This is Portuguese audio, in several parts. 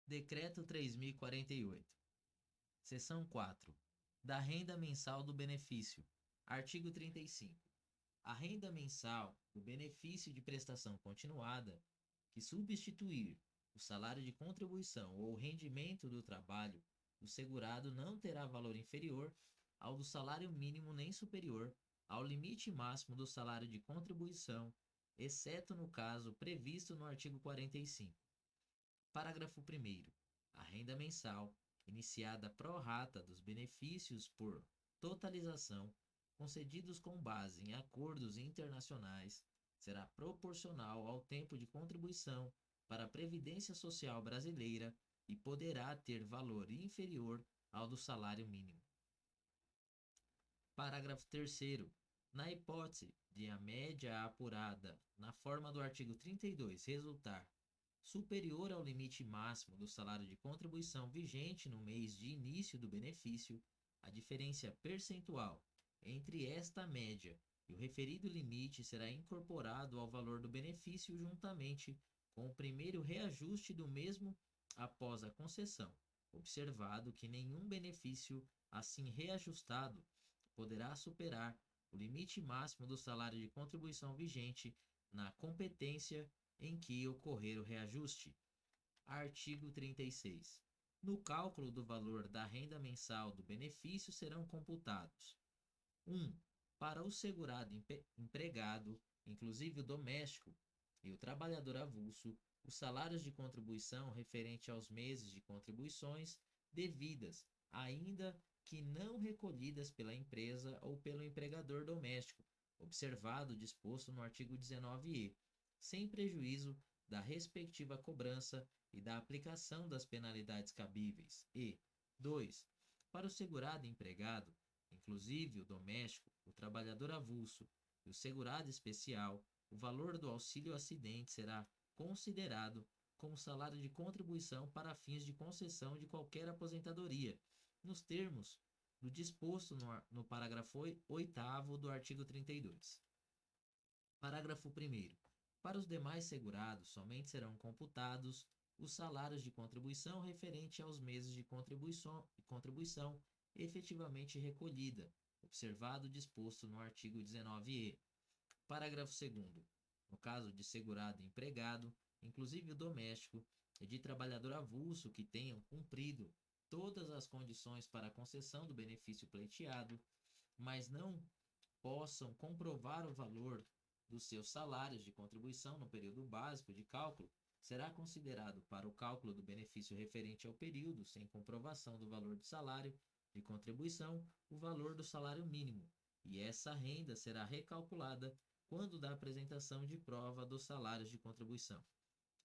Decreto 3048. Seção 4. Da renda mensal do benefício. Artigo 35. A renda mensal do benefício de prestação continuada, que substituir o salário de contribuição ou o rendimento do trabalho do segurado, não terá valor inferior ao do salário mínimo nem superior ao limite máximo do salário de contribuição, exceto no caso previsto no artigo 45. Parágrafo 1º. A renda mensal, iniciada pro rata dos benefícios por totalização concedidos com base em acordos internacionais, será proporcional ao tempo de contribuição para a Previdência Social Brasileira e poderá ter valor inferior ao do salário mínimo. Parágrafo 3º. Na hipótese de a média apurada na forma do artigo 32 resultar superior ao limite máximo do salário de contribuição vigente no mês de início do benefício, a diferença percentual entre esta média e o referido limite será incorporado ao valor do benefício juntamente com o primeiro reajuste do mesmo após a concessão, observado que nenhum benefício assim reajustado poderá superar o limite máximo do salário de contribuição vigente na competência em que ocorrer o reajuste. Artigo 36. No cálculo do valor da renda mensal do benefício serão computados: 1. Para o segurado empregado, inclusive o doméstico, e o trabalhador avulso, os salários de contribuição referente aos meses de contribuições devidas, ainda que não recolhidas pela empresa ou pelo empregador doméstico, observado o disposto no artigo 19e, sem prejuízo da respectiva cobrança e da aplicação das penalidades cabíveis. E 2. Para o segurado empregado, inclusive o doméstico, o trabalhador avulso e o segurado especial, o valor do auxílio acidente será considerado como salário de contribuição para fins de concessão de qualquer aposentadoria, nos termos do disposto no parágrafo 8º do artigo 32. Parágrafo 1º. Para os demais segurados, somente serão computados os salários de contribuição referente aos meses de contribuição efetivamente recolhida, observado o disposto no artigo 19e. Parágrafo 2º. No caso de segurado empregado, inclusive o doméstico, e de trabalhador avulso que tenham cumprido todas as condições para a concessão do benefício pleiteado, mas não possam comprovar o valor dos seus salários de contribuição no período básico de cálculo, será considerado para o cálculo do benefício referente ao período sem comprovação do valor do salário de contribuição o valor do salário mínimo, e essa renda será recalculada quando da apresentação de prova dos salários de contribuição.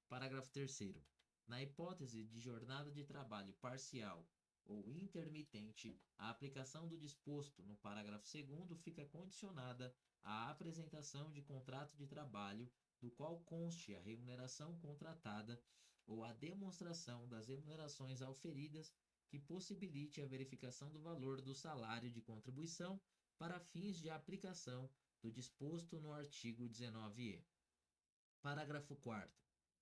Parágrafo 3º. Na hipótese de jornada de trabalho parcial ou intermitente, a aplicação do disposto no parágrafo 2º fica condicionada à apresentação de contrato de trabalho do qual conste a remuneração contratada ou a demonstração das remunerações auferidas que possibilite a verificação do valor do salário de contribuição para fins de aplicação do disposto no artigo 19e. Parágrafo 4º.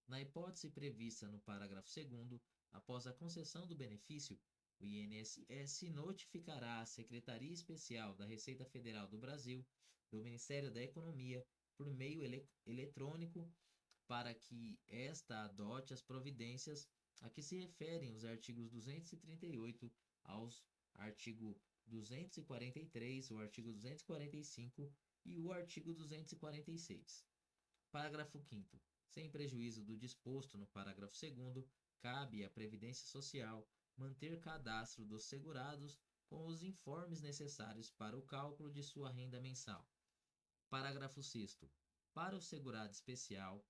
Na hipótese prevista no parágrafo 2º, após a concessão do benefício, o INSS notificará a Secretaria Especial da Receita Federal do Brasil, do Ministério da Economia, por meio eletrônico, para que esta adote as providências a que se referem os artigos 238 aos artigo 243, o artigo 245 e o artigo 246. Parágrafo 5º. Sem prejuízo do disposto no parágrafo 2º, cabe à Previdência Social manter cadastro dos segurados com os informes necessários para o cálculo de sua renda mensal. Parágrafo 6º. Para o segurado especial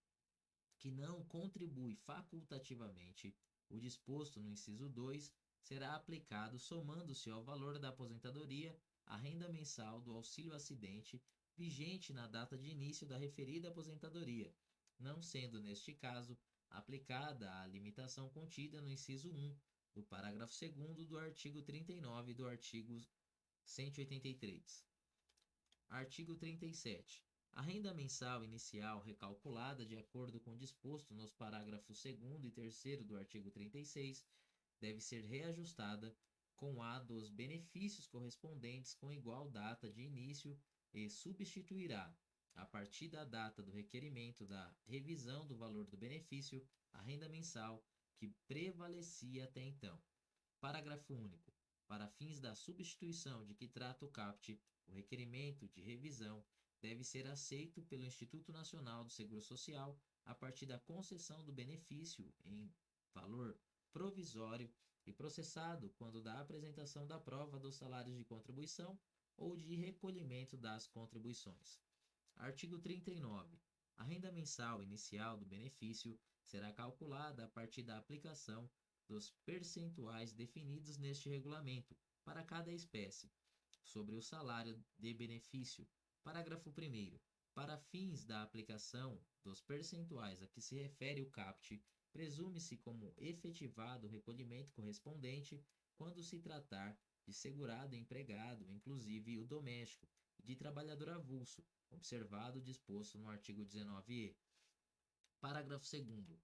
que não contribui facultativamente, o disposto no inciso 2 será aplicado somando-se ao valor da aposentadoria a renda mensal do auxílio acidente vigente na data de início da referida aposentadoria, não sendo, neste caso, aplicada a limitação contida no inciso 1 do parágrafo 2º do artigo 39 e do artigo 183. Artigo 37. A renda mensal inicial recalculada de acordo com o disposto nos parágrafos 2º e 3º do artigo 36 deve ser reajustada com a dos benefícios correspondentes com igual data de início e substituirá, a partir da data do requerimento da revisão do valor do benefício, a renda mensal que prevalecia até então. Parágrafo único. Para fins da substituição de que trata o CAPT, o requerimento de revisão deve ser aceito pelo Instituto Nacional do Seguro Social a partir da concessão do benefício em valor provisório e processado quando da apresentação da prova dos salários de contribuição ou de recolhimento das contribuições. Artigo 39. A renda mensal inicial do benefício será calculada a partir da aplicação dos percentuais definidos neste regulamento para cada espécie, sobre o salário de benefício. Parágrafo 1º. Para fins da aplicação dos percentuais a que se refere o CAPT, presume-se como efetivado o recolhimento correspondente quando se tratar de segurado empregado, inclusive o doméstico, e de trabalhador avulso, observado o disposto no artigo 19e. Parágrafo 2º.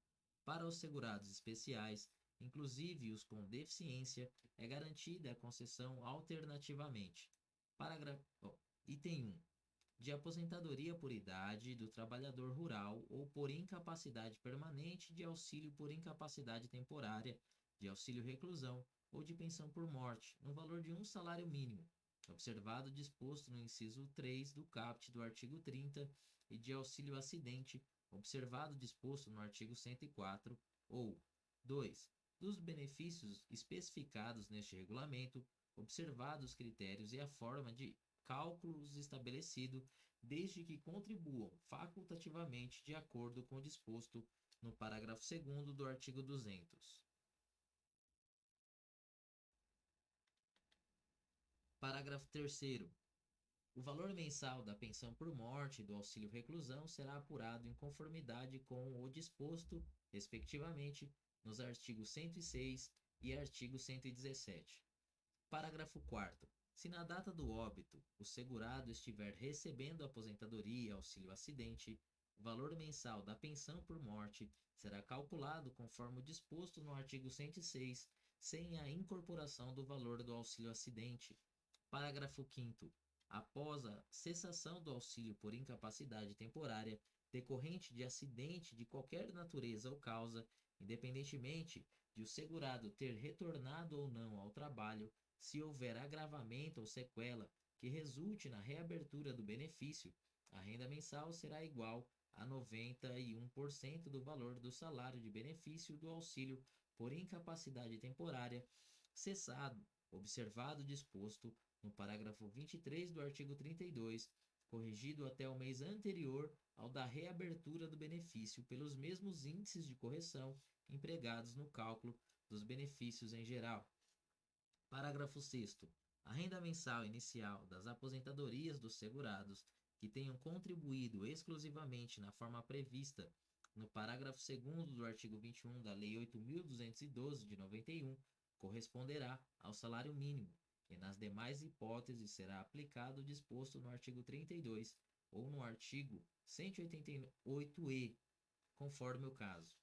Para os segurados especiais, inclusive os com deficiência, é garantida a concessão alternativamente. Item 1. De aposentadoria por idade do trabalhador rural ou por incapacidade permanente, de auxílio por incapacidade temporária, de auxílio reclusão ou de pensão por morte, no valor de um salário mínimo, observado o disposto no inciso 3 do caput do artigo 30, e de auxílio acidente, observado o disposto no artigo 104, ou 2. Dos benefícios especificados neste regulamento, observados os critérios e a forma de cálculos estabelecido, desde que contribuam facultativamente de acordo com o disposto no parágrafo 2º do artigo 200. Parágrafo 3º. O valor mensal da pensão por morte e do auxílio reclusão será apurado em conformidade com o disposto, respectivamente, nos artigos 106 e artigo 117. Parágrafo 4º. Se na data do óbito o segurado estiver recebendo aposentadoria e auxílio acidente, o valor mensal da pensão por morte será calculado conforme o disposto no artigo 106, sem a incorporação do valor do auxílio acidente. Parágrafo 5º. Após a cessação do auxílio por incapacidade temporária decorrente de acidente de qualquer natureza ou causa, independentemente de o segurado ter retornado ou não ao trabalho, se houver agravamento ou sequela que resulte na reabertura do benefício, a renda mensal será igual a 91% do valor do salário de benefício do auxílio por incapacidade temporária cessado, observado o disposto no parágrafo 23 do artigo 32, corrigido até o mês anterior ao da reabertura do benefício pelos mesmos índices de correção empregados no cálculo dos benefícios em geral. Parágrafo 6º. A renda mensal inicial das aposentadorias dos segurados que tenham contribuído exclusivamente na forma prevista no parágrafo 2º do artigo 21 da Lei 8.212 de 91 corresponderá ao salário mínimo, e nas demais hipóteses será aplicado o disposto no artigo 32 ou no artigo 188-e, conforme o caso.